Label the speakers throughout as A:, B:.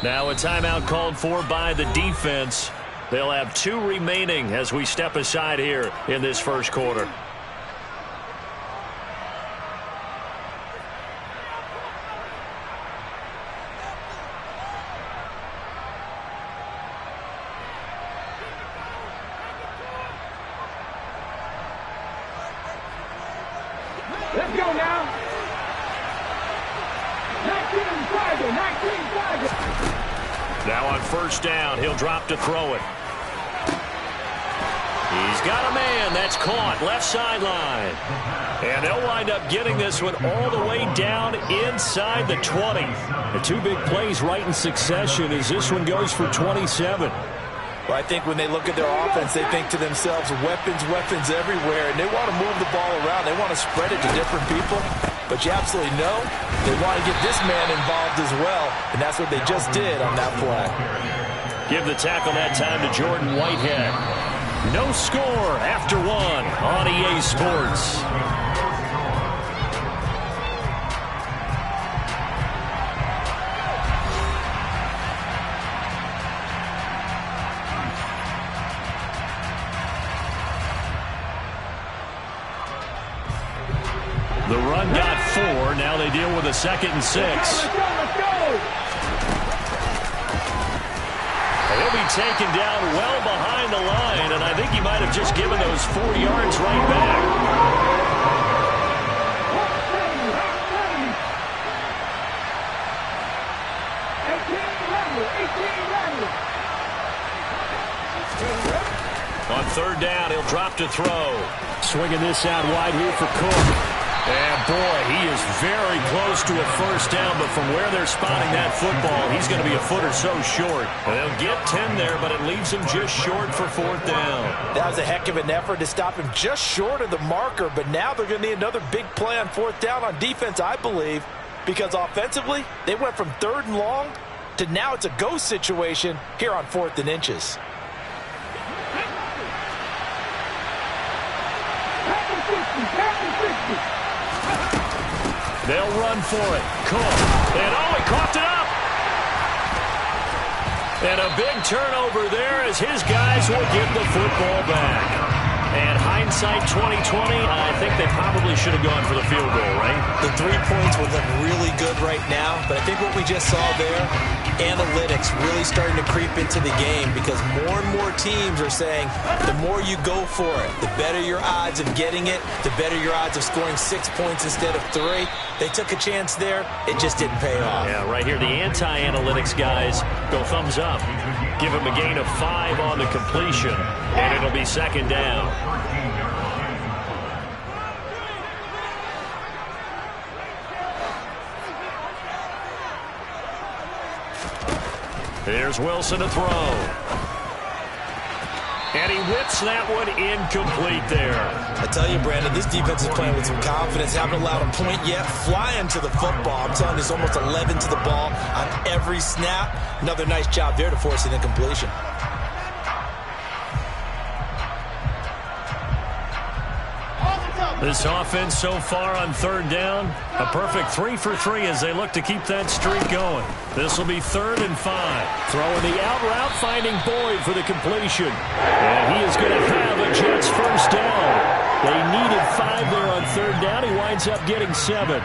A: Now a timeout called for by the defense. They'll have 2 remaining as we step aside here in this first quarter.
B: Let's go now. 19 Tiger, 19 Tiger.
A: Now on first down, he'll drop to throw it. He's got a man. That's caught left sideline. And they'll wind up getting this one all the way down inside the 20.
C: The 2 big plays right in succession as this one goes for 27.
D: Well, I think when they look at their offense, they think to themselves, weapons, weapons everywhere, and they want to move the ball around. They want to spread it to different people, but you absolutely know they want to get this man involved as well, and that's what they just did on that play.
A: Give the tackle that time to Jordan Whitehead. No score after 1 on EA Sports. The run got 4. Now they deal with a 2nd and 6.
B: Let's go.
A: He'll be taken down well behind the line, and I think he might have just given those 4 yards right back. On third down, he'll drop to throw.
C: Swinging this out wide here for Cook.
A: And, boy, he is very close to a first down, but from where they're spotting that football, he's going to be a foot or so short. They'll get 10 there, but it leaves him just short for 4th down.
D: That was a heck of an effort to stop him just short of the marker, but now they're going to need another big play on 4th down on defense, I believe, because offensively, they went from 3rd and long to now it's a go situation here on 4th and inches.
A: They'll run for it. Cook. And, he coughed it up. And a big turnover there as his guys will get the football back. And hindsight 2020, I think they probably should have gone for the field goal, right?
D: The 3 points would look really good right now, but I think what we just saw there, analytics really starting to creep into the game because more and more teams are saying the more you go for it, the better your odds of getting it, the better your odds of scoring 6 points instead of 3. They took a chance there. It just didn't pay off.
A: Yeah, right here, the anti-analytics guys go thumbs up. Give him a gain of 5 on the completion, and it'll be 2nd down. Here's Wilson to throw. And he whips that one incomplete there.
D: I tell you, Brandon, this defense is playing with some confidence. Haven't allowed a point yet. Flying to the football. I'm telling you, it's almost 11 to the ball on every snap. Another nice job there to force an incompletion.
A: This offense so far on 3rd down, a perfect 3 for 3 as they look to keep that streak going. This will be 3rd and 5. Throwing the out route, finding Boyd for the completion. And he is going to have a Jets first down. They needed 5 there on 3rd down. He winds up getting 7.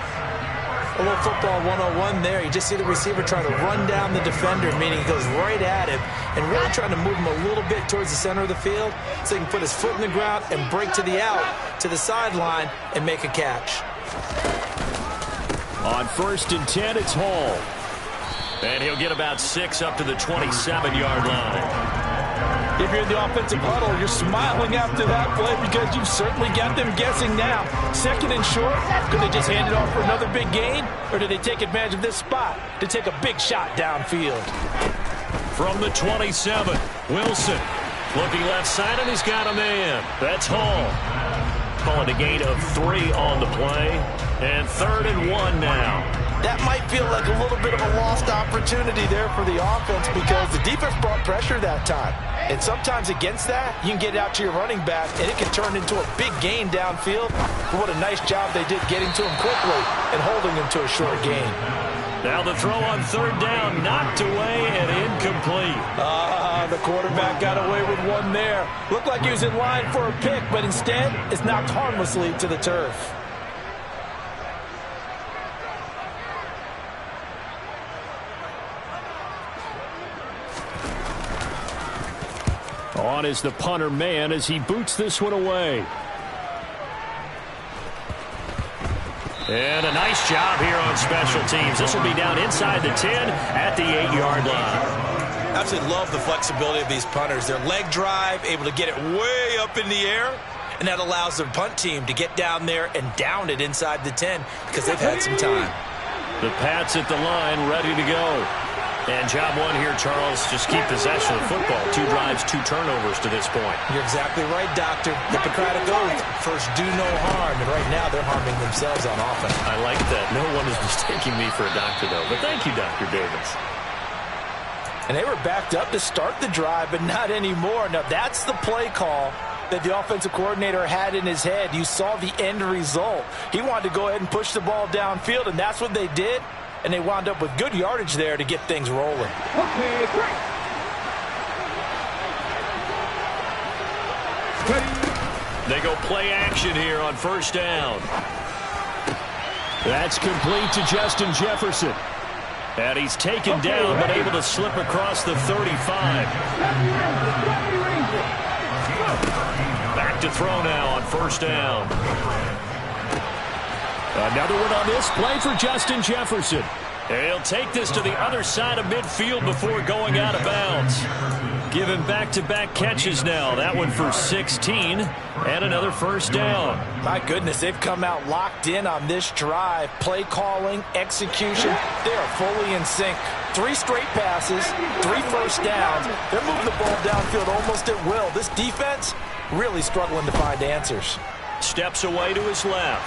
D: A little football 101 there. You just see the receiver trying to run down the defender, meaning he goes right at him and really trying to move him a little bit towards the center of the field so he can put his foot in the ground and break to the out, to the sideline, and make a catch.
A: On 1st and 10, it's Hall. And he'll get about 6 up to the 27-yard line.
B: If you're in the offensive huddle, you're smiling after that play because you've certainly got them guessing now. 2nd and short, could they just hand it off for another big gain? Or do they take advantage of this spot to take a big shot downfield?
A: From the 27, Wilson looking left side, and he's got a man. That's Hall. Calling a gain of 3 on the play. And 3rd and 1 now.
D: That might feel like a little bit of a lost opportunity there for the offense because the defense brought pressure that time. And sometimes against that, you can get it out to your running back, and it can turn into a big gain downfield. But what a nice job they did getting to him quickly and holding him to a short gain.
A: Now the throw on third down, knocked away and incomplete.
B: The quarterback got away with one there. Looked like he was in line for a pick, but instead, it's knocked harmlessly to the turf.
C: On is the punter man as he boots this one away.
A: And a nice job here on special teams. This will be down inside the 10 at the 8-yard line.
D: Absolutely love the flexibility of these punters. Their leg drive, able to get it way up in the air, and that allows their punt team to get down there and down it inside the 10 because they've had some time.
A: The Pats at the line, ready to go. And job one here, Charles, just keep possession of the football. 2 drives, 2 turnovers to this point.
D: You're exactly right, Doctor. The Hippocratic Oath, first do no harm, and right now they're harming themselves on offense.
A: I like that. No one is mistaking me for a doctor, though. But thank you, Dr. Davis.
B: And they were backed up to start the drive, but not anymore. Now, that's the play call that the offensive coordinator had in his head. You saw the end result. He wanted to go ahead and push the ball downfield, and that's what they did. And they wound up with good yardage there to get things rolling.
E: Okay, great.
A: They go play action here on first down.
C: That's complete to Justin Jefferson.
A: And he's taken down, but able to slip across the 35. Back to throw now on first down.
C: Another one on this play for Justin Jefferson.
A: He'll take this to the other side of midfield before going out of bounds. Given back-to-back catches now. That one for 16 and another first down.
B: My goodness, they've come out locked in on this drive. Play calling, execution, they are fully in sync. 3 straight passes, 3 first downs. They're moving the ball downfield almost at will. This defense really struggling to find answers.
A: Steps away to his left.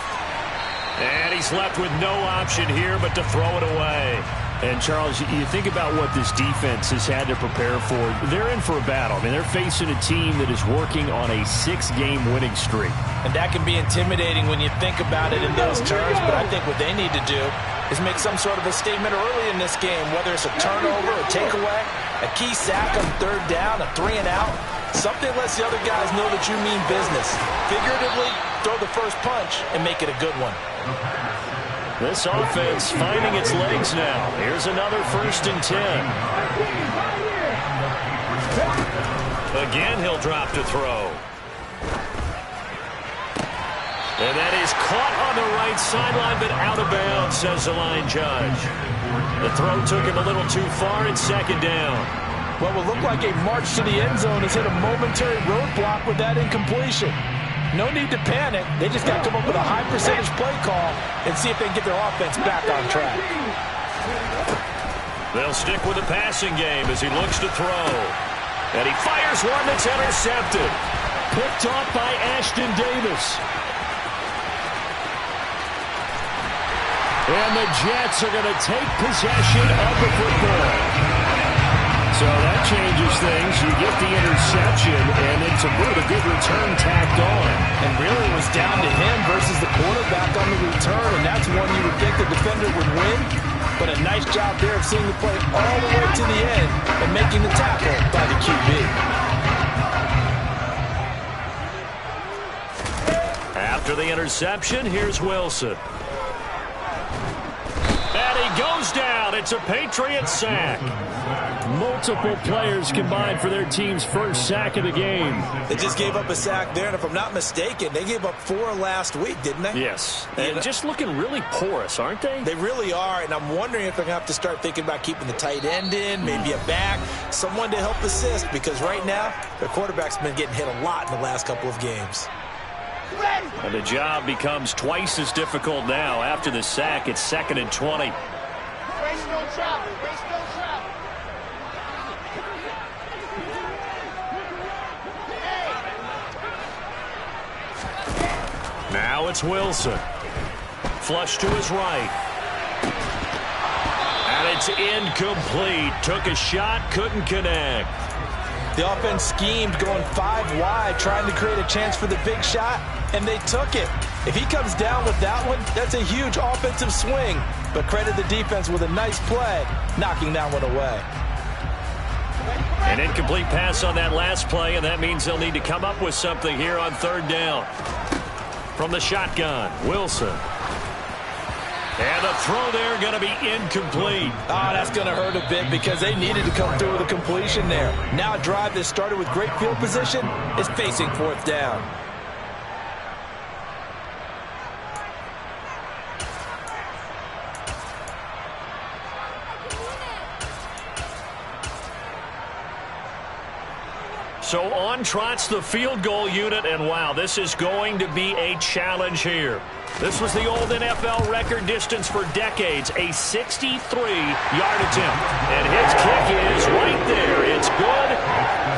A: And he's left with no option here but to throw it away.
C: And, Charles, you think about what this defense has had to prepare for. They're in for a battle. I mean, they're facing a team that is working on a 6-game winning streak.
B: And that can be intimidating when you think about it in those terms, but I think what they need to do is make some sort of a statement early in this game, whether it's a turnover, a takeaway, a key sack on third down, a 3-and-out. Something lets the other guys know that you mean business. Figuratively, throw the first punch and make it a good one.
A: This offense finding its legs now. Here's another 1st and 10. Again, he'll drop to throw. And that is caught on the right sideline, but out of bounds, says the line judge. The throw took him a little too far, and 2nd down.
B: What will look like a march to the end zone has hit a momentary roadblock with that incompletion. No need to panic. They just got to come up with a high percentage play call and see if they can get their offense back on track.
A: They'll stick with the passing game as he looks to throw. And he fires one that's intercepted.
C: Picked off by Ashton Davis. And the Jets are going to take possession of the football. So that changes things. You get the interception, and then to put a good return tacked on.
B: And really it was down to him versus the quarterback on the return, and that's one you would think the defender would win. But a nice job there of seeing the play all the way to the end and making the tackle by the QB.
A: After the interception, here's Wilson. And he goes down. It's a Patriot sack.
C: Multiple players combined for their team's first sack of the game.
D: They just gave up a sack there, and if I'm not mistaken, they gave up 4 last week, didn't they?
A: Yes. And just looking really porous, aren't they?
D: They really are, and I'm wondering if they're going to have to start thinking about keeping the tight end in, maybe a back, someone to help assist, because right now, their quarterback's been getting hit a lot in the last couple of games.
A: And the job becomes twice as difficult now. After the sack, it's 2nd and 20. Now it's Wilson. Flush to his right. And it's incomplete. Took a shot, couldn't connect.
B: The offense schemed going 5 wide, trying to create a chance for the big shot, and they took it. If he comes down with that one, that's a huge offensive swing. But credit the defense with a nice play, knocking that one away.
A: An incomplete pass on that last play, and that means they'll need to come up with something here on third down. From the shotgun, Wilson. And the throw there going to be incomplete.
B: That's going to hurt a bit because they needed to come through with a completion there. Now a drive that started with great field position is facing fourth down.
A: So on trots the field goal unit, and wow, this is going to be a challenge here. This was the old NFL record distance for decades, a 63-yard attempt. And his kick is right there. It's good.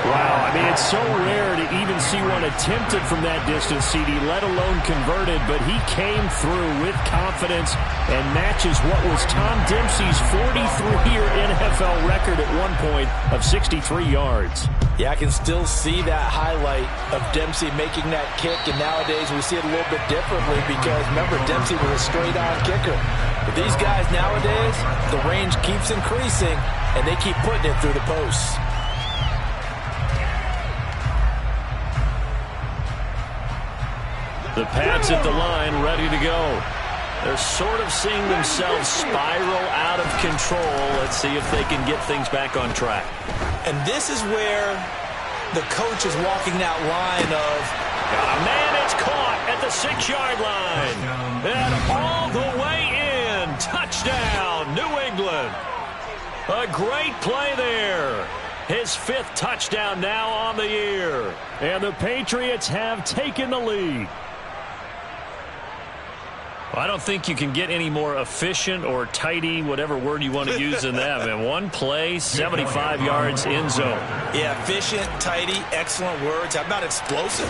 C: Wow, I mean, it's so rare to even see one attempted from that distance, CD, let alone converted, but he came through with confidence and matches what was Tom Dempsey's 43-year NFL record at one point of 63 yards.
B: Yeah, I can still see that highlight of Dempsey making that kick, and nowadays we see it a little bit differently because, remember, Dempsey was a straight-on kicker. But these guys nowadays, the range keeps increasing, and they keep putting it through the posts.
A: The Pats at the line, ready to go. They're sort of seeing themselves spiral out of control. Let's see if they can get things back on track.
D: And this is where the coach is walking that line of,
A: Man, it's caught at the 6-yard line. And all the way in. Touchdown, New England. A great play there. His 5th touchdown now on the year.
C: And the Patriots have taken the lead.
A: I don't think you can get any more efficient or tidy, whatever word you want to use in that. Man, one play, 75 yards, end zone.
D: Yeah, efficient, tidy, excellent words. How about explosive?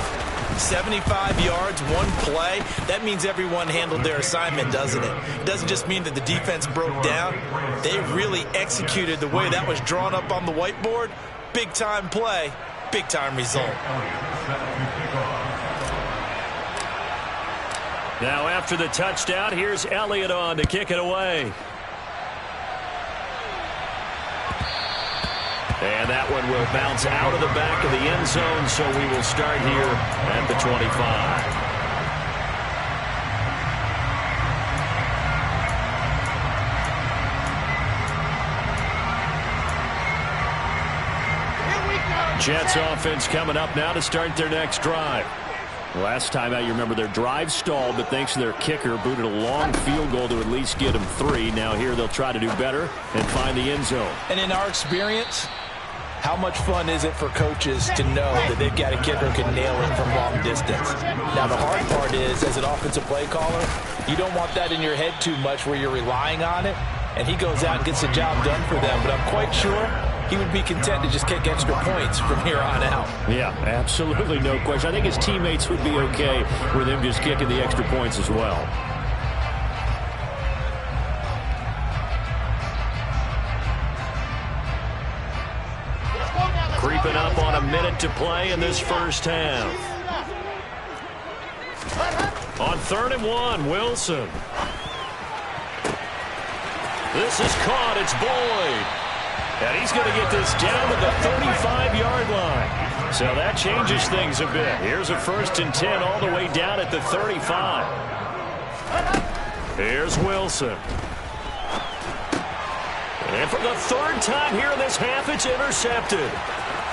D: 75 yards, one play. That means everyone handled their assignment, doesn't it? It doesn't just mean that the defense broke down. They really executed the way that was drawn up on the whiteboard. Big-time play, big-time result.
A: Now after the touchdown, here's Elliott on to kick it away. And that one will bounce out of the back of the end zone, so we will start here at the 25. Jets offense coming up now to start their next drive.
C: Last time out, you remember their drive stalled, but thanks to their kicker, booted a long field goal to at least get them 3. Now here they'll try to do better and find the end zone.
B: And in our experience, how much fun is it for coaches to know that they've got a kicker who can nail it from long distance? Now, the hard part is, as an offensive play caller, you don't want that in your head too much where you're relying on it, and he goes out and gets the job done for them. But I'm quite sure he would be content to just kick extra points from here on out.
C: Yeah, absolutely, no question. I think his teammates would be okay with him just kicking the extra points as well.
A: Creeping up on a minute to play in this first half. On 3rd and 1, Wilson. This is caught. It's Boyd. And he's going to get this down to the 35-yard line. So that changes things a bit. Here's a 1st and 10 all the way down at the 35. Here's Wilson. And for the 3rd time here in this half, it's intercepted.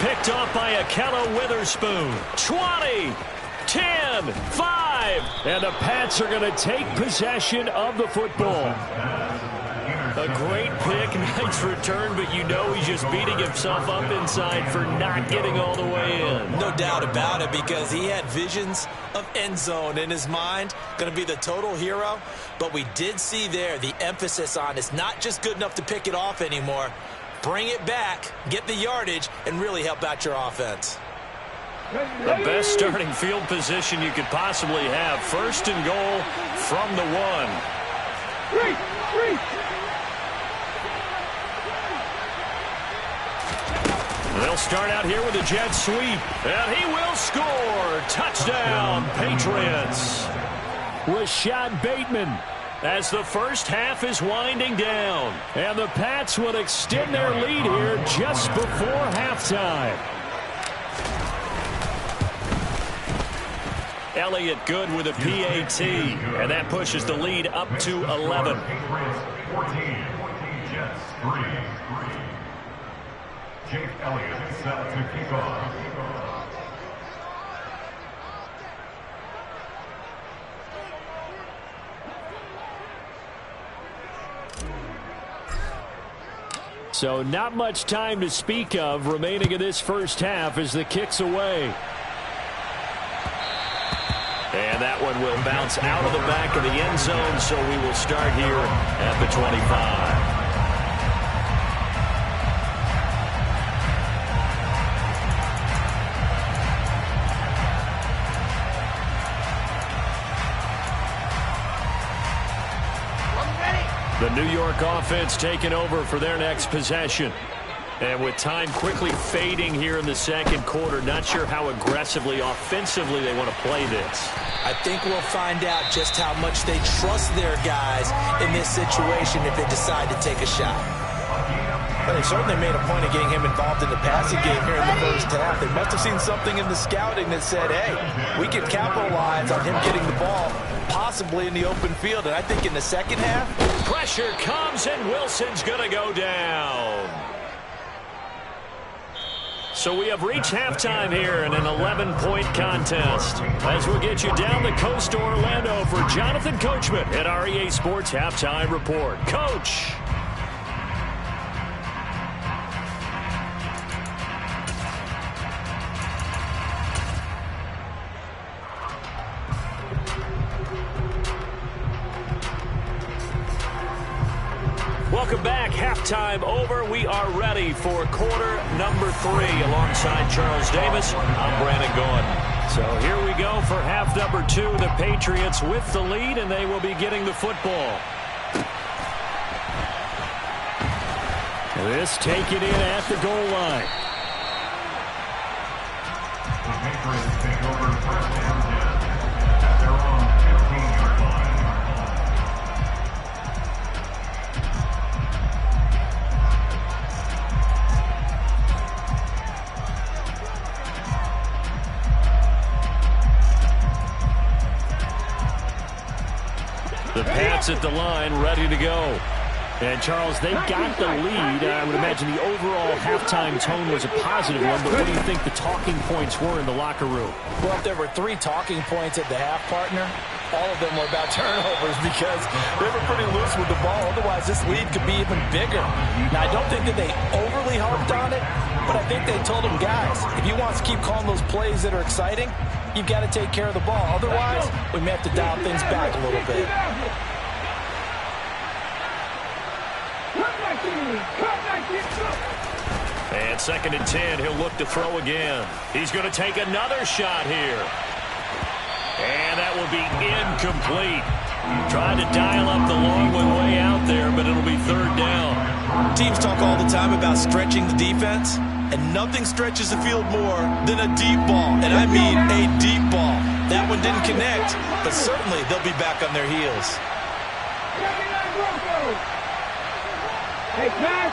A: Picked off by Ahkello Witherspoon. 20, 10, 5.
C: And the Pats are going to take possession of the football.
A: A great pick, nice return, but you know he's just beating himself up inside for not getting all the way in.
D: No doubt about it, because he had visions of end zone in his mind. Going to be the total hero. But we did see there the emphasis on it's not just good enough to pick it off anymore. Bring it back, get the yardage, and really help out your offense.
A: The best starting field position you could possibly have. 1st and goal from the 1. They'll start out here with a jet sweep, and he will score. Touchdown, Patriots.
C: Rashad Bateman. As the first half is winding down. And the Pats will extend their lead here just before halftime. Elliott good with a PAT. And that pushes the lead up to 11.
E: 14, Jets 3. Jake Elliott set to kick off.
C: So not much time to speak of remaining in this first half as the kick's away.
A: And that one will bounce out of the back of the end zone, so we will start here at the 25. The New York offense taking over for their next possession. And with time quickly fading here in the second quarter, not sure how aggressively, offensively they want to play this.
D: I think we'll find out just how much they trust their guys in this situation if they decide to take a shot.
B: Well, they certainly made a point of getting him involved in the passing game here in the first half. They must have seen something in the scouting that said, hey, we can capitalize on him getting the ball, possibly in the open field. And I think in the second half,
A: pressure comes and Wilson's going to go down. So we have reached halftime here in an 11-point contest. As we'll get you down the coast to Orlando for Jonathan Coachman at our EA Sports Halftime Report. Coach. Welcome back. Halftime over. We are ready for quarter number 3 alongside Charles Davis. I'm Brandon Gaudin. So here we go for half number 2. The Patriots with the lead, and they will be getting the football.
C: This taken in at the goal line.
E: The Patriots take over first and 10 at their own 15-yard line.
C: The Pats at the line, ready to go. And, Charles, they got the lead. I would imagine the overall halftime tone was a positive one, but what do you think the talking points were in the locker room?
B: well, if there were 3 talking points at the half, partner, all of them were about turnovers because they were pretty loose with the ball. Otherwise, this lead could be even bigger. Now, I don't think that they overly harped on it, but I think they told them, guys, if you want to keep calling those plays that are exciting, you've got to take care of the ball. Otherwise, we may have to dial things back a little bit.
A: And 2nd and 10, he'll look to throw again. He's going to take another shot here. And that will be incomplete. Trying to dial up the long one way out there, but it'll be 3rd down.
D: Teams talk all the time about stretching the defense, and nothing stretches the field more than a deep ball. And I mean a deep ball. That one didn't connect, but certainly they'll be back on their heels.
F: Hey, pass.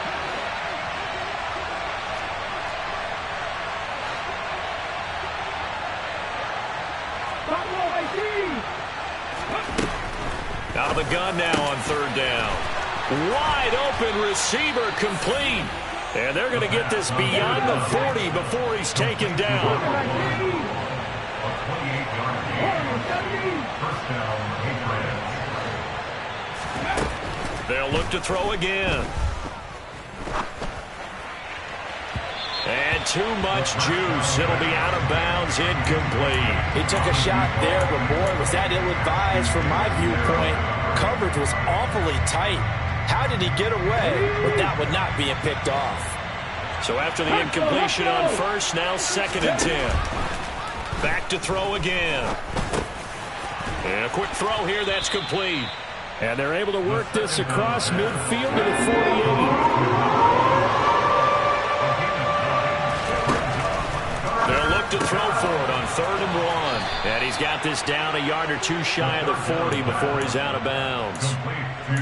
A: Out of the gun now on 3rd down. Wide open receiver complete. And they're going to get this beyond the 40 before he's taken down. They'll look to throw again. And too much juice. It'll be out of bounds, incomplete.
B: He took a shot there, but boy, was that ill-advised from my viewpoint. Coverage was awfully tight. How did he get away with that one not being picked off?
A: So after the incompletion on first, now 2nd and 10. Back to throw again. And a quick throw here, that's complete.
C: And they're able to work this across midfield to the 48.
A: They'll look to throw for it on 3rd and 1.
C: And he's got this down a yard or two shy of the 40 before he's out of bounds.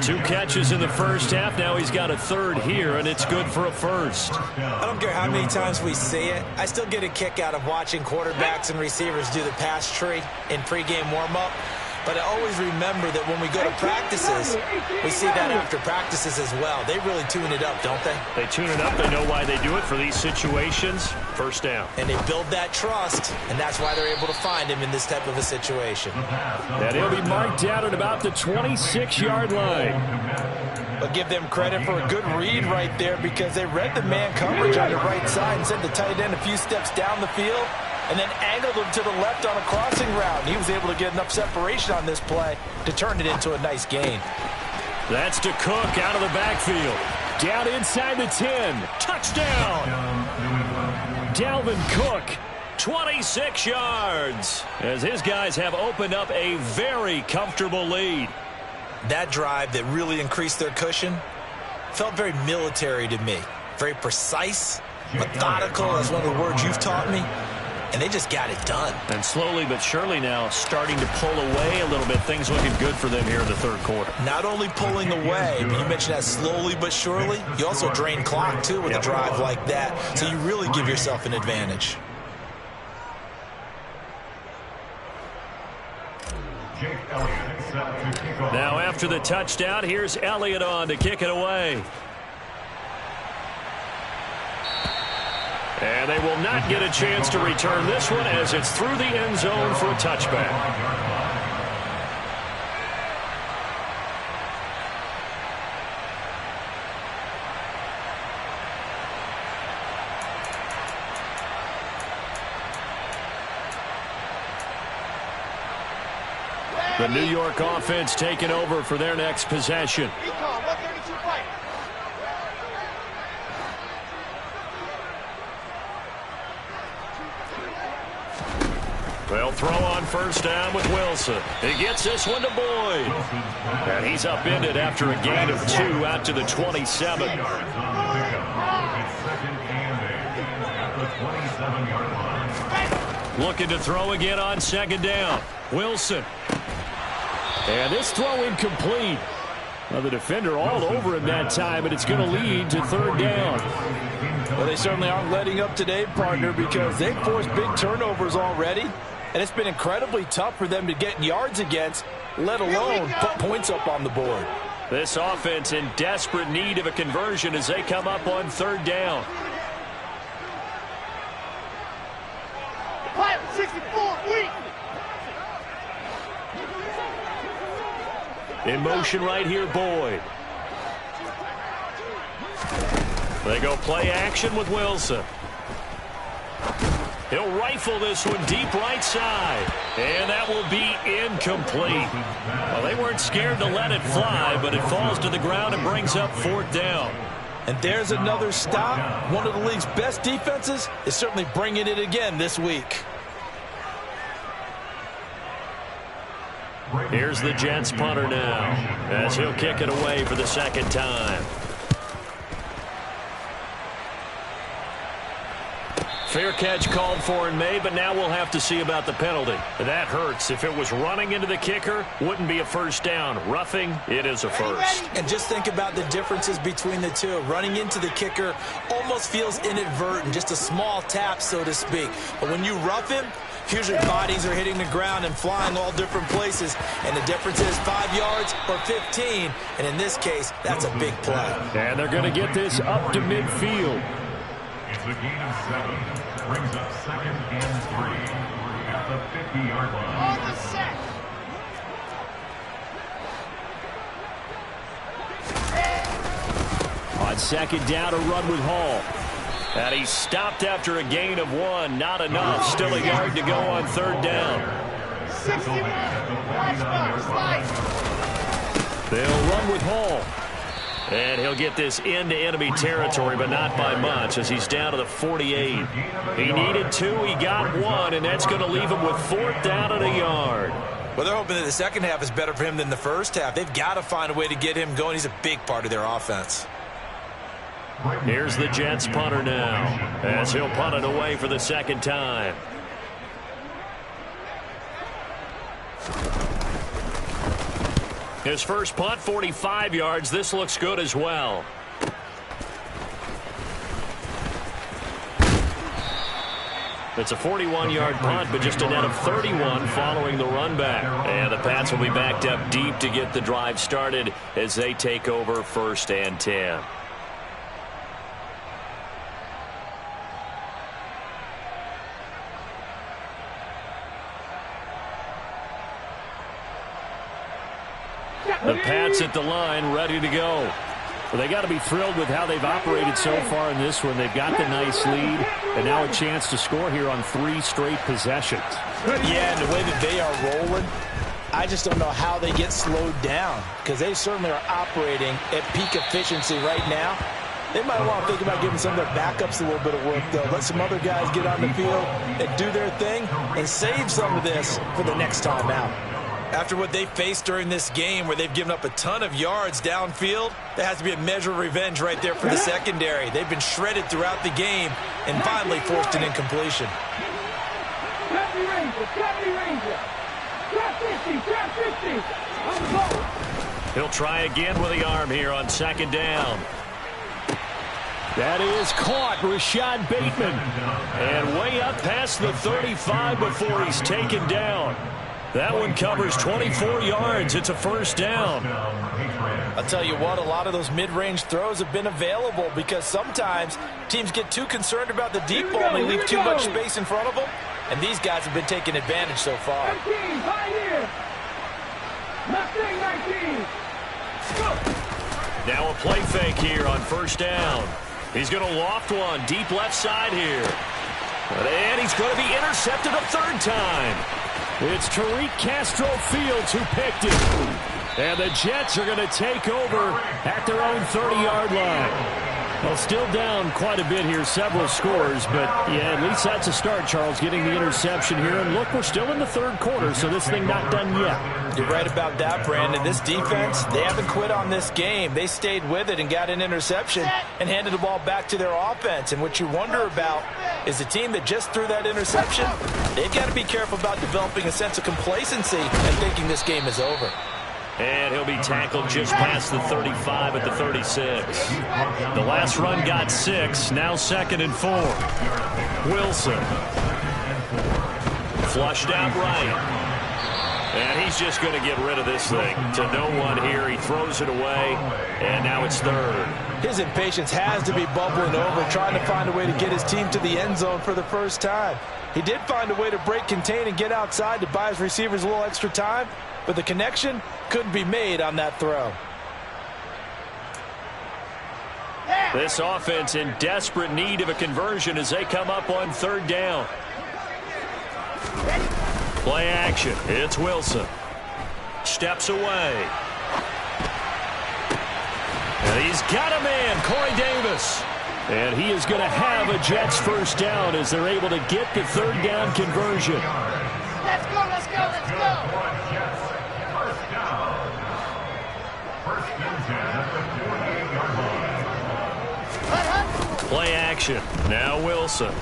C: 2 catches in the first half. Now he's got a third here, and it's good for a first.
D: I don't care how many times we see it. I still get a kick out of watching quarterbacks and receivers do the pass tree in pregame warm-up. But I always remember that when we go to practices, we see that after practices as well. They really tune it up, don't they?
C: They tune it up. They know why they do it for these situations. First down.
D: And they build that trust, and that's why they're able to find him in this type of a situation.
C: And he'll be marked down at about the 26-yard line.
B: But give them credit for a good read right there because they read the man coverage on the right side and sent the tight end a few steps down the field and then angled him to the left on a crossing route. He was able to get enough separation on this play to turn it into a nice gain.
C: That's to Cook out of the backfield. Down inside the 10. Touchdown! Dalvin Cook, 26 yards, as his guys have opened up a very comfortable lead.
D: That drive that really increased their cushion felt very military to me. Very precise, methodical, that's one of the words you've taught me. And they just got it done.
C: And slowly but surely now starting to pull away a little bit. Things looking good for them here in the third quarter.
D: Not only pulling away, but you mentioned that slowly but surely. You also drain clock, too, with a drive like that. So you really give yourself an advantage.
C: Now after the touchdown, here's Elliott on to kick it away. And they will not get a chance to return this one as it's through the end zone for a touchback. The New York offense taking over for their next possession. They'll throw on first down with Wilson. He gets this one to Boyd. And he's upended after a gain of 2 out to the 27. Looking to throw again on second down. Wilson. And this throw incomplete. Well, the defender all over him that time, but it's going to lead to third down.
B: Well, they certainly aren't letting up today, partner, because they've forced big turnovers already. And it's been incredibly tough for them to get yards against, let alone put points up on the board.
C: This offense in desperate need of a conversion as they come up on third down.
F: Pilot 64, weak.
C: In motion right here, Boyd. They go play action with Wilson. He'll rifle this one deep right side. And that will be incomplete. Well, they weren't scared to let it fly, but it falls to the ground and brings up fourth down.
B: And there's another stop. One of the league's best defenses is certainly bringing it again this week.
C: Here's the Jets punter now as he'll kick it away for the second time. Fair catch called for and made, but now we'll have to see about the penalty. That hurts. If it was running into the kicker, wouldn't be a first down. Roughing, it is a first.
D: And just think about the differences between the two. Running into the kicker almost feels inadvertent, just a small tap, so to speak. But when you rough him, usually bodies are hitting the ground and flying all different places. And the difference is 5 yards or 15. And in this case, that's a big play.
C: And they're going to get this up to midfield.
E: It's a gain of 7. Brings up 2nd and 3 at the 50-yard line.
F: On the set.
C: On second down, a run with Hall. And he's stopped after a gain of 1. Not enough. Still a yard to go on third down.
F: 61. Watch box. Slide.
C: They'll run with Hall. And he'll get this into enemy territory, but not by much, as he's down to the 48. He needed 2, he got 1, and that's going to leave him with fourth down and a yard.
D: Well, they're hoping that the second half is better for him than the first half. They've got to find a way to get him going. He's a big part of their offense.
C: Here's the Jets punter now, as he'll punt it away for the second time.
A: His first punt, 45 yards. This looks good as well. It's a 41-yard punt, but just a net of 31 following the run back. And the Pats will be backed up deep to get the drive started as they take over 1st and 10. The Pats at the line, ready to go. Well, they got to be thrilled with how they've operated so far in this one. They've got the nice lead, and now a chance to score here on 3 straight possessions.
B: Yeah, and the way that they are rolling, I just don't know how they get slowed down, because they certainly are operating at peak efficiency right now. They might want to think about giving some of their backups a little bit of work, though. Let some other guys get on the field and do their thing and save some of this for the next time out.
D: After what they faced during this game where they've given up a ton of yards downfield, there has to be a measure of revenge right there for the secondary. They've been shredded throughout the game and finally forced an incompletion.
A: He'll try again with the arm here on 2nd down. That is caught, Rashad Bateman. And way up past the 35 before he's taken down. That one covers 24 yards. It's a 1st down.
B: I'll tell you what, a lot of those mid-range throws have been available because sometimes teams get too concerned about the deep ball and they leave too much space in front of them. And these guys have been taking advantage so far.
A: Now a play fake here on 1st down. He's going to loft one deep left side here. And he's going to be intercepted a 3rd time. It's Tariq Castro Fields who picked it. And the Jets are going to take over at their own 30-yard line. Well, still down quite a bit here, several scores, but yeah, at least that's a start, Charles, getting the interception here. And look, we're still in the 3rd quarter, so this thing not done yet.
B: You're right about that, Brandon. This defense, they haven't quit on this game. They stayed with it and got an interception and handed the ball back to their offense. And what you wonder about is the team that just threw that interception, they've got to be careful about developing a sense of complacency and thinking this game is over.
A: And he'll be tackled just past the 35 at the 36. The last run got 6. Now 2nd and 4. Wilson. Flushed out right. And he's just going to get rid of this thing. To no one here. He throws it away. And now it's 3rd.
B: His impatience has to be bubbling over, trying to find a way to get his team to the end zone for the first time. He did find a way to break contain and get outside to buy his receivers a little extra time. But the connection couldn't be made on that throw.
A: This offense in desperate need of a conversion as they come up on 3rd down. Play action. It's Wilson. Steps away. And he's got a man, Corey Davis. And he is going to have a Jets 1st down as they're able to get the 3rd down conversion.
F: Let's go, let's go, let's go.
A: Play action. Now Wilson.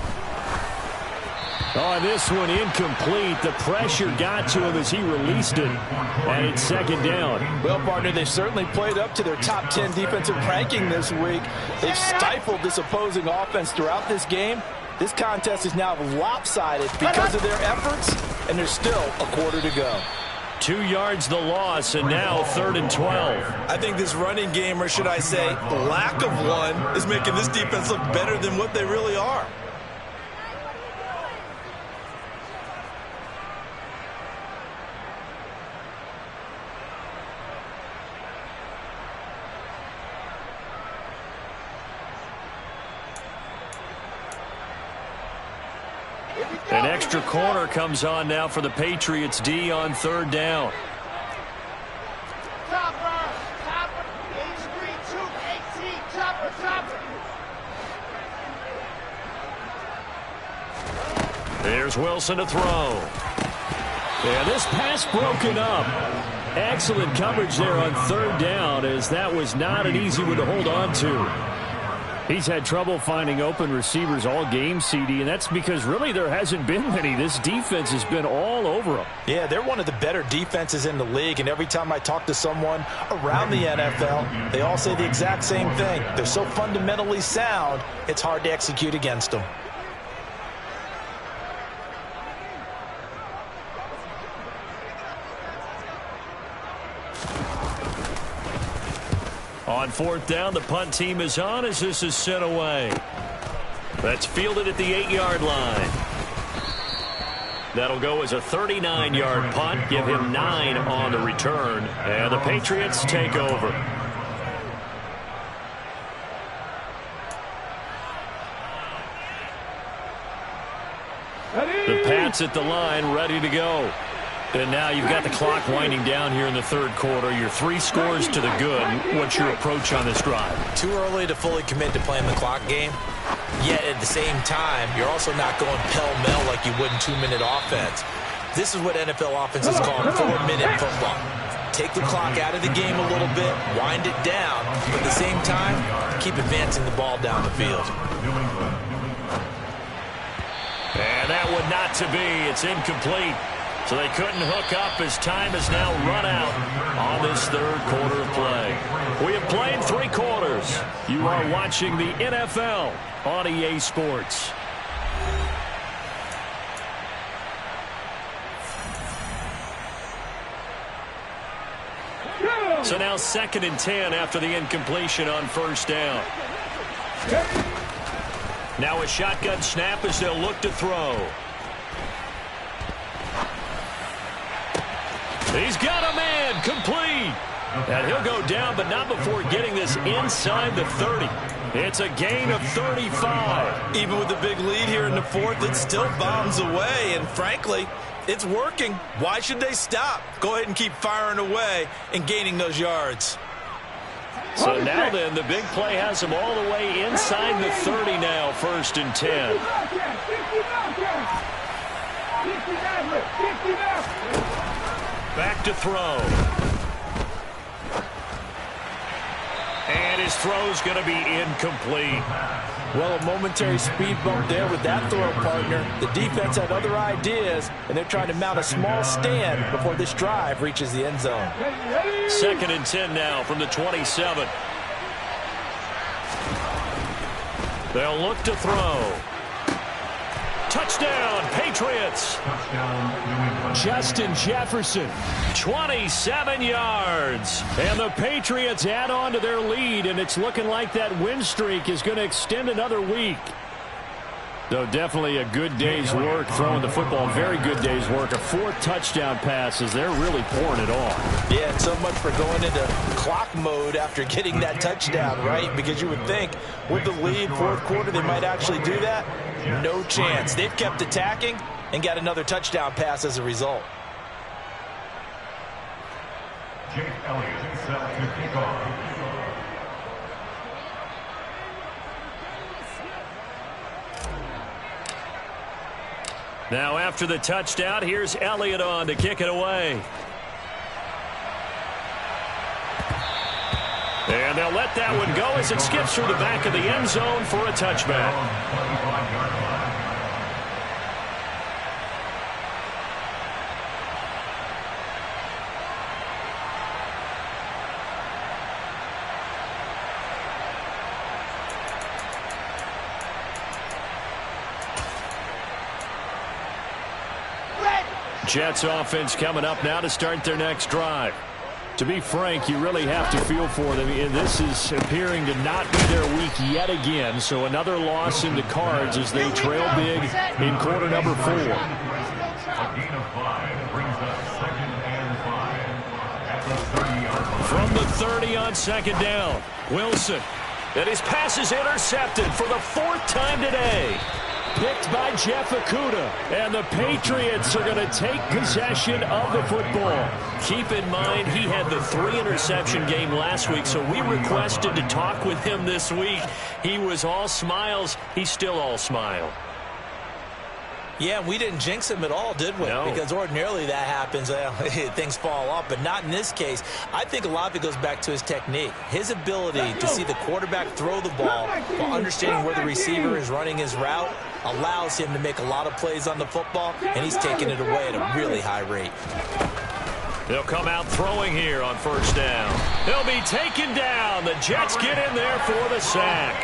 A: Oh, this one incomplete. The pressure got to him as he released it. And it's 2nd down.
B: Well, partner, they've certainly played up to their top 10 defensive ranking this week. They've stifled this opposing offense throughout this game. This contest is now lopsided because of their efforts, and there's still a quarter to go.
A: 2 yards the loss, and now 3rd and 12.
D: I think this running game, or should I say lack of one, is making this defense look better than what they really are.
A: An extra corner comes on now for the Patriots D on 3rd down.
F: Chopper, chopper, 18, chopper, chopper.
A: There's Wilson to throw. And this pass broken up. Excellent coverage there on 3rd down, as that was not an easy one to hold on to.
C: He's had trouble finding open receivers all game, CD, and that's because really there hasn't been many. This defense has been all over them.
B: Yeah, they're one of the better defenses in the league, and every time I talk to someone around the NFL, they all say the exact same thing. They're so fundamentally sound, it's hard to execute against them.
A: On fourth down, the punt team is on as this is sent away. That's fielded at the 8-yard line. That'll go as a 39-yard punt. Give him 9 on the return. And the Patriots take over. The Pats at the line, ready to go. And now you've got the clock winding down here in the third quarter. You're 3 scores to the good. What's your approach on this drive?
D: Too early to fully commit to playing the clock game. Yet at the same time, you're also not going pell-mell like you would in 2-minute offense. This is what NFL offenses call 4-minute football. Take the clock out of the game a little bit, wind it down, but at the same time, keep advancing the ball down the field.
A: And that one not to be. It's incomplete. So they couldn't hook up as time has now run out on this third quarter of play. We have played 3 quarters. You are watching the NFL on EA Sports. So now 2nd and 10 after the incompletion on first down. Now a shotgun snap as they'll look to throw. He's got a man, complete. And he'll go down, but not before getting this inside the 30. It's a gain of 35.
B: Even with the big lead here in the fourth, it still bombs away, and frankly, it's working. Why should they stop? Go ahead and keep firing away and gaining those yards.
A: So now then, the big play has him all the way inside the 30 now, 1st and 10. Back to throw. And his throw's going to be incomplete.
B: Well, a momentary speed bump there with that throw, partner. The defense had other ideas, and they're trying to mount a small stand before this drive reaches the end zone.
A: 2nd and 10 now from the 27. They'll look to throw. Touchdown, Patriots. Justin Jefferson, 27 yards. And the Patriots add on to their lead, and it's looking like that win streak is going to extend another week. Though definitely a good day's work throwing the football. Very good day's work. A 4th touchdown pass as they're really pouring it on.
B: Yeah, and so much for going into clock mode after getting that touchdown, right? Because you would think with the lead, 4th quarter, they might actually do that. No chance. They've kept attacking and got another touchdown pass as a result.
E: Jake Elliott set to kick off.
A: Now after the touchdown, here's Elliott on to kick it away. And they'll let that one go as it skips through the back of the end zone for a touchback. Jets offense coming up now to start their next drive. To be frank, you really have to feel for them. And this is appearing to not be their week yet again. So another loss in the cards as they trail big in quarter number 4.
E: A gain of 5 brings up 2nd and 5 at the 30-yard line.
A: From the 30 on 2nd down, Wilson. And his pass is intercepted for the 4th time today. Picked by Jeff Okudah, and the Patriots are going to take possession of the football. Keep in mind, he had the 3-interception game last week, so we requested to talk with him this week. He was all smiles. He's still all smile.
D: Yeah, we didn't jinx him at all, did we?
A: No.
D: Because ordinarily that happens. Things fall off, but not in this case. I think a lot of it goes back to his technique. His ability to see the quarterback throw the ball while understanding where the receiver is running his route allows him to make a lot of plays on the football, and he's taking it away at a really high rate.
A: They'll come out throwing here on first down. They'll be taken down. The Jets get in there for the sack.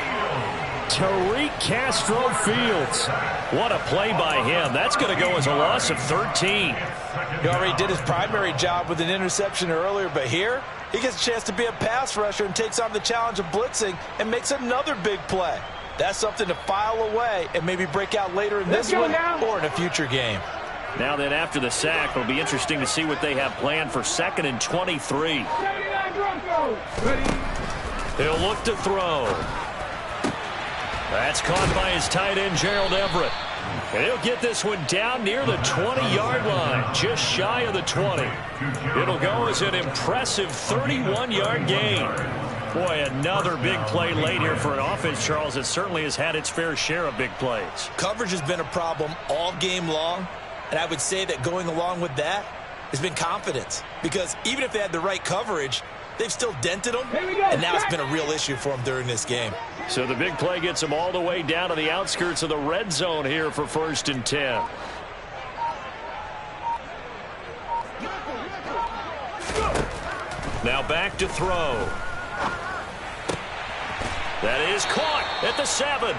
A: Tariq Castro Fields. What a play by him. That's going to go as a loss of 13.
B: He already did his primary job with an interception earlier, but here he gets a chance to be a pass rusher and takes on the challenge of blitzing and makes another big play. That's something to file away and maybe break out later in this one or in a future game.
A: Now then, after the sack, it'll be interesting to see what they have planned for 2nd and 23. He'll look to throw. That's caught by his tight end, Gerald Everett. And he'll get this one down near the 20-yard line, just shy of the 20. It'll go as an impressive 31-yard gain. Boy, another big play late here for an offense, Charles, that certainly has had its fair share of big plays.
D: Coverage has been a problem all game long, and I would say that going along with that has been confidence. Because even if they had the right coverage, they've still dented them, and now it's been a real issue for them during this game.
A: So the big play gets them all the way down to the outskirts of the red zone here for 1st and 10. Now back to throw. That is caught at the 7.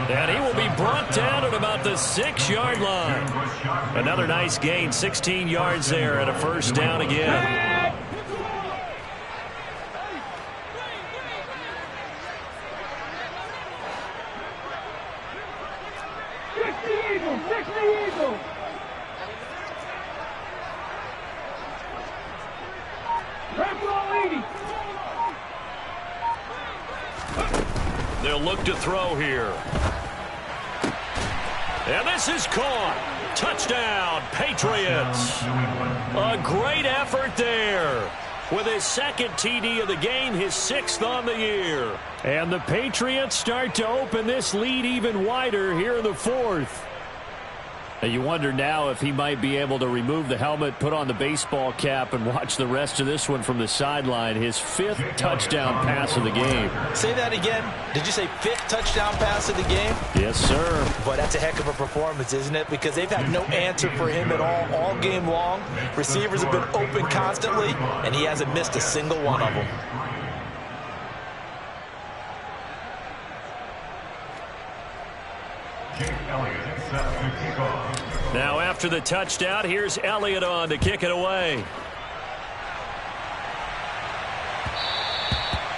A: And he will be brought down at about the 6-yard line. Another nice gain, 16 yards there, and a first down again. They'll look to throw here. And this is caught. Touchdown, Patriots. A great effort there. With his 2nd TD of the game, his 6th on the year. And the Patriots start to open this lead even wider here in the 4th. You wonder now if he might be able to remove the helmet, put on the baseball cap, and watch the rest of this one from the sideline. His 5th touchdown pass of the game.
D: Say that again. Did you say 5th touchdown pass of the game?
A: Yes, sir.
D: But that's a heck of a performance, isn't it? Because they've had no answer for him at all game long. Receivers have been open constantly, and he hasn't missed a single one of them.
A: Now after the touchdown, here's Elliott on to kick it away.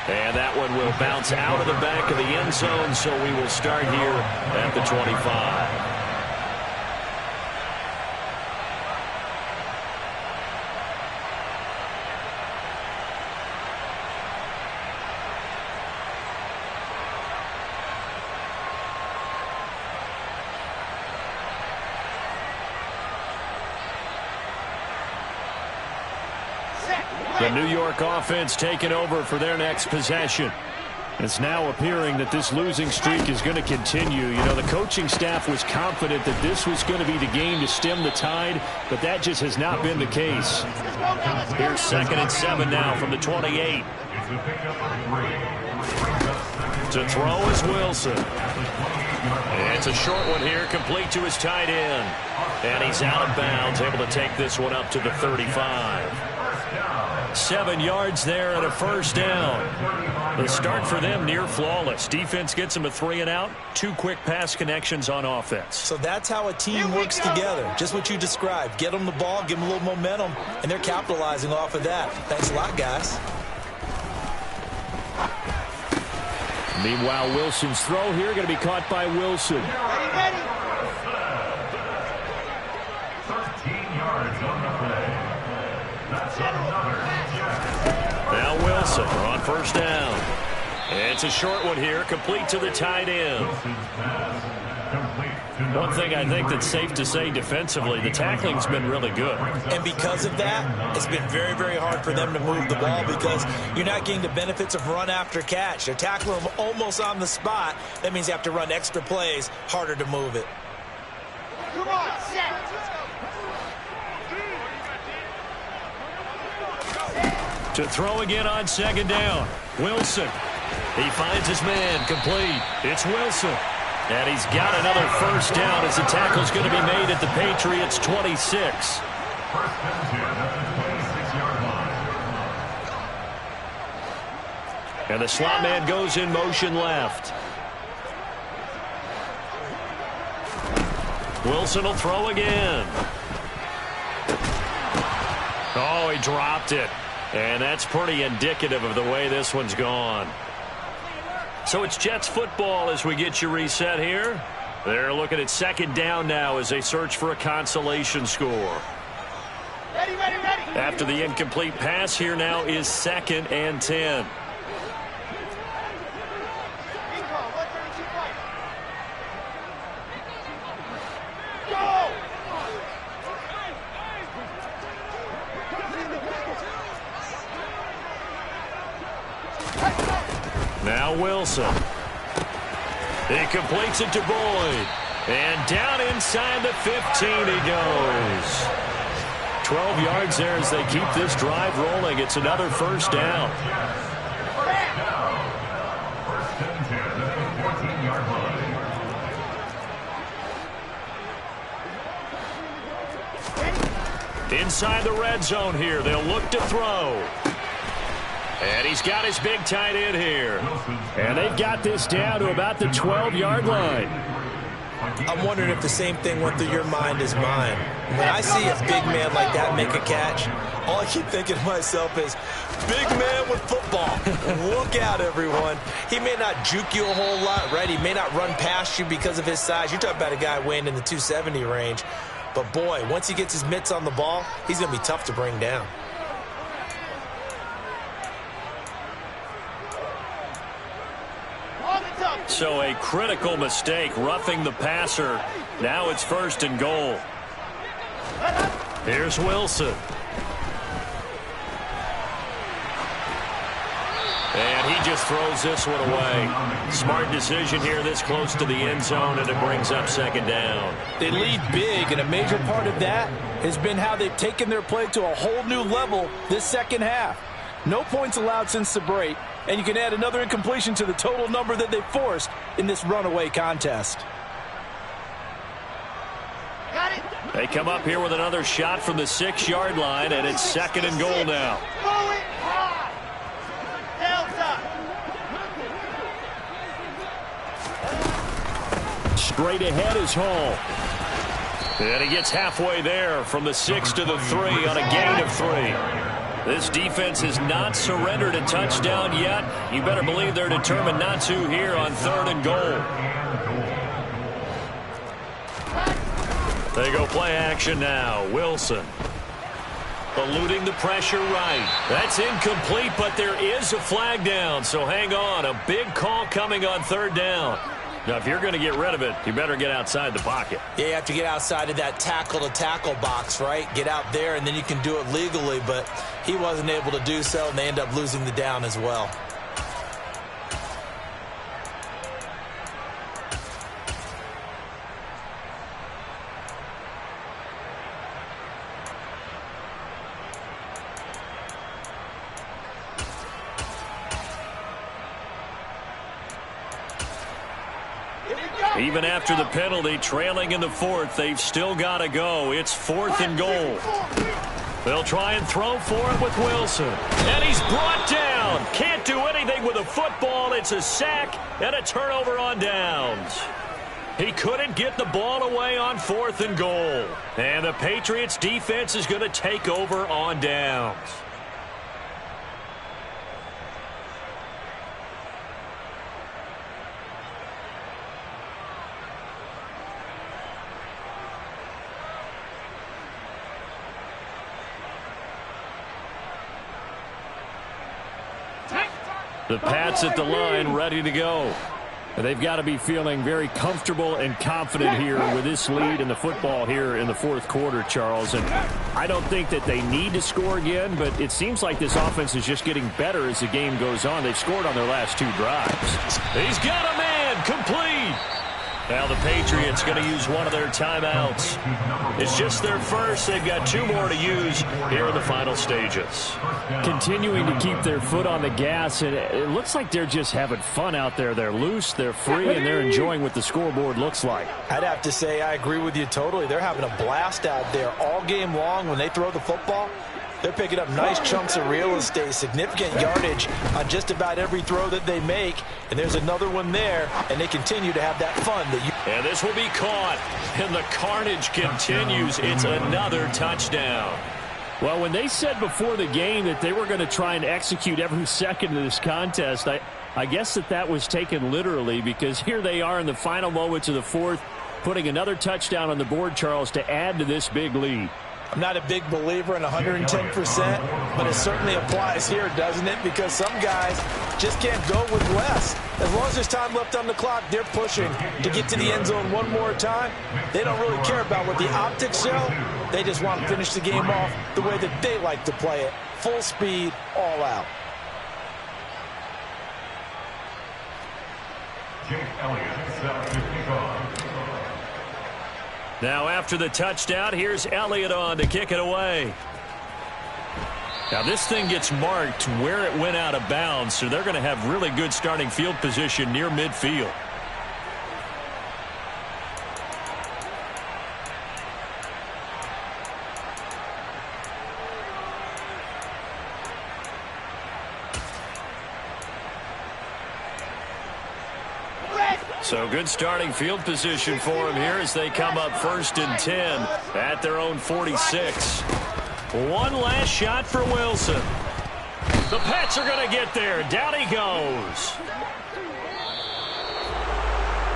A: And that one will bounce out of the back of the end zone, so we will start here at the 25. The New York offense taking over for their next possession. It's now appearing that this losing streak is going to continue. You know, the coaching staff was confident that this was going to be the game to stem the tide, but that just has not been the case. Here's 2nd and 7 now from the 28. To throw is Wilson. And it's a short one here, complete to his tight end. And he's out of bounds, able to take this one up to the 35. 7 yards there and a first down. The start for them near flawless. Defense gets them a 3 and out. 2 quick pass connections on offense.
D: So that's how a team works together. Just what you described. Get them the ball, give them a little momentum, and they're capitalizing off of that. Thanks a lot, guys.
A: Meanwhile, Wilson's throw here going to be caught by Wilson.
F: Ready.
E: 13 yards on the play. That's another.
A: Now Wilson on first down. It's a short one here, complete to the tight end. One thing I think that's safe to say defensively, the tackling's been really good.
D: And because of that, it's been very, very hard for them to move the ball because you're not getting the benefits of run after catch. They're tackling them almost on the spot. That means you have to run extra plays, harder to move it.
F: Come on, set.
A: To throw again on second down. Wilson. He finds his man, complete. It's Wilson. And he's got another first down as the tackle's going to be made at the Patriots' 26.
E: First and 10 at the 26-yard line.
A: And the slot man goes in motion left. Wilson will throw again. Oh, he dropped it. And that's pretty indicative of the way this one's gone. So it's Jets football as we get you reset here. They're looking at second down now as they search for a consolation score.
F: Ready, ready, ready.
A: After the incomplete pass, here now is 2nd and 10.
F: Recall, 132 fight. Go!
A: Now Wilson. He completes it to Boyd. And down inside the 15 he goes. 12 yards there as they keep this drive rolling. It's another first down.
E: First and 10 at the 14-yard line.
A: Inside the red zone here. They'll look to throw. And he's got his big tight end here. And they've got this down to about the 12-yard line.
D: I'm wondering if the same thing went through your mind as mine. When I see a big man like that make a catch, all I keep thinking to myself is, big man with football. Look out, everyone. He may not juke you a whole lot, right? He may not run past you because of his size. You're talking about a guy weighing in the 270 range. But, boy, once he gets his mitts on the ball, he's going to be tough to bring down.
A: So a critical mistake, roughing the passer. Now it's 1st and goal. Here's Wilson. And he just throws this one away. Smart decision here this close to the end zone, and it brings up 2nd down.
B: They lead big, and a major part of that has been how they've taken their play to a whole new level this second half. No points allowed since the break, and you can add another incompletion to the total number that they forced in this runaway contest.
F: Got it.
A: They come up here with another shot from the 6-yard line, and it's 2nd and goal now.
F: Throw it high. Delta.
A: Straight ahead is Hall. And he gets halfway there from the 6 to the 3 on a gain of 3. This defense has not surrendered a touchdown yet. You better believe they're determined not to here on 3rd and goal. They go play action now. Wilson. Eluding the pressure right. That's incomplete, but there is a flag down, so hang on. A big call coming on 3rd down. Now, if you're going to get rid of it, you better get outside the pocket.
D: Yeah, you have to get outside of that tackle-to-tackle box, right? Get out there, and then you can do it legally, but he wasn't able to do so, and they end up losing the down as well.
A: Even after the penalty, trailing in the 4th, they've still got to go. It's 4th and goal. They'll try and throw for it with Wilson. And he's brought down. Can't do anything with a football. It's a sack and a turnover on downs. He couldn't get the ball away on 4th and goal. And the Patriots defense is going to take over on downs. The Pats at the line, ready to go. And they've got to be feeling very comfortable and confident here with this lead in the football here in the 4th quarter, Charles. And I don't think that they need to score again, but it seems like this offense is just getting better as the game goes on. They've scored on their last 2 drives. He's got a man, complete. Now the Patriots going to use one of their timeouts. It's just their first. They've got 2 more to use here in the final stages.
C: Continuing to keep their foot on the gas, and it looks like they're just having fun out there. They're loose, they're free, and they're enjoying what the scoreboard looks like.
B: I'd have to say I agree with you totally. They're having a blast out there all game long. When they throw the football, they're picking up nice chunks of real estate, significant yardage on just about every throw that they make. And there's another one there, and they continue to have that fun.
A: And this will be caught, and the carnage continues. It's another touchdown.
C: Well, when they said before the game that they were going to try and execute every second of this contest, I guess that was taken literally, because here they are in the final moments of the fourth, putting another touchdown on the board, Charles, to add to this big lead.
B: I'm not a big believer in 110%, but it certainly applies here, doesn't it? Because some guys just can't go with less. As long as there's time left on the clock, they're pushing to get to the end zone one more time. They don't really care about what the optics show. They just want to finish the game off the way that they like to play it. Full speed, all out.
E: Jake Elliott, set to kick off.
A: Now after the touchdown, here's Elliott on to kick it away. Now this thing gets marked where it went out of bounds, so they're going to have really good starting field position near midfield. So good starting field position for them here as they come up 1st and 10 at their own 46. One last shot for Wilson. The Pats are going to get there. Down he goes.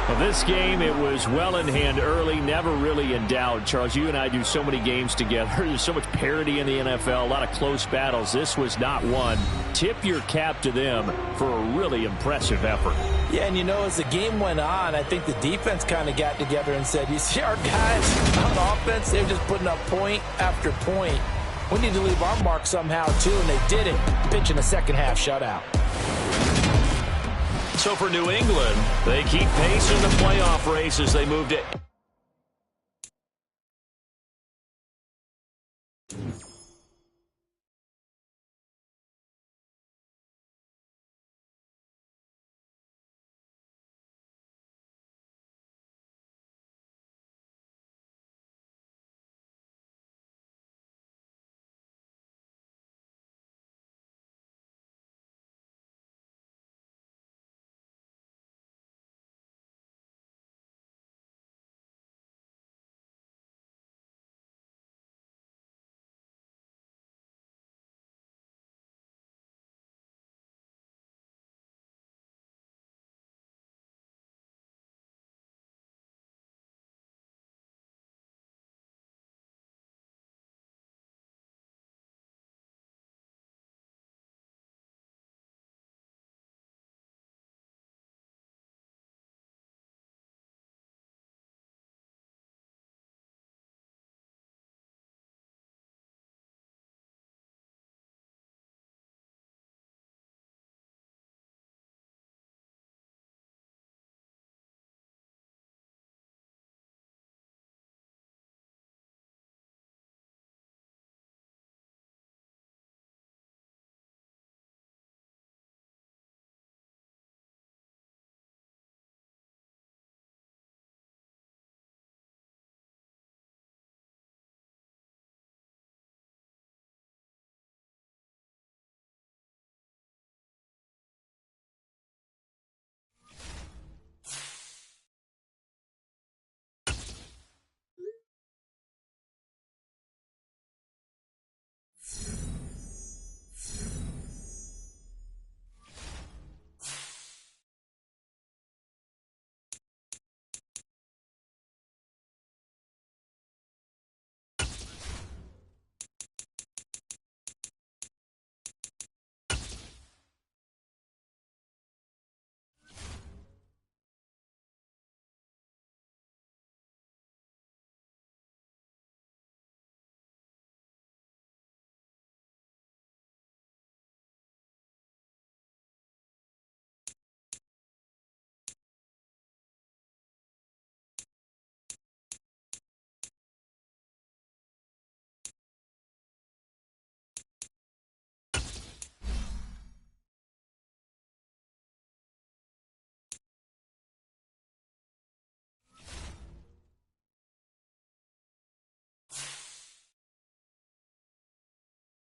C: Well, this game, it was well in hand early, never really in doubt. Charles, you and I do so many games together. There's so much parity in the NFL, a lot of close battles. This was not one. Tip your cap to them for a really impressive effort.
B: Yeah, and you know, as the game went on, I think the defense kind of got together and said, you see our guys on offense, they're just putting up point after point. We need to leave our mark somehow, too, and they did it, pitching a second-half shutout.
A: So for New England, they keep pace in the playoff race as they move to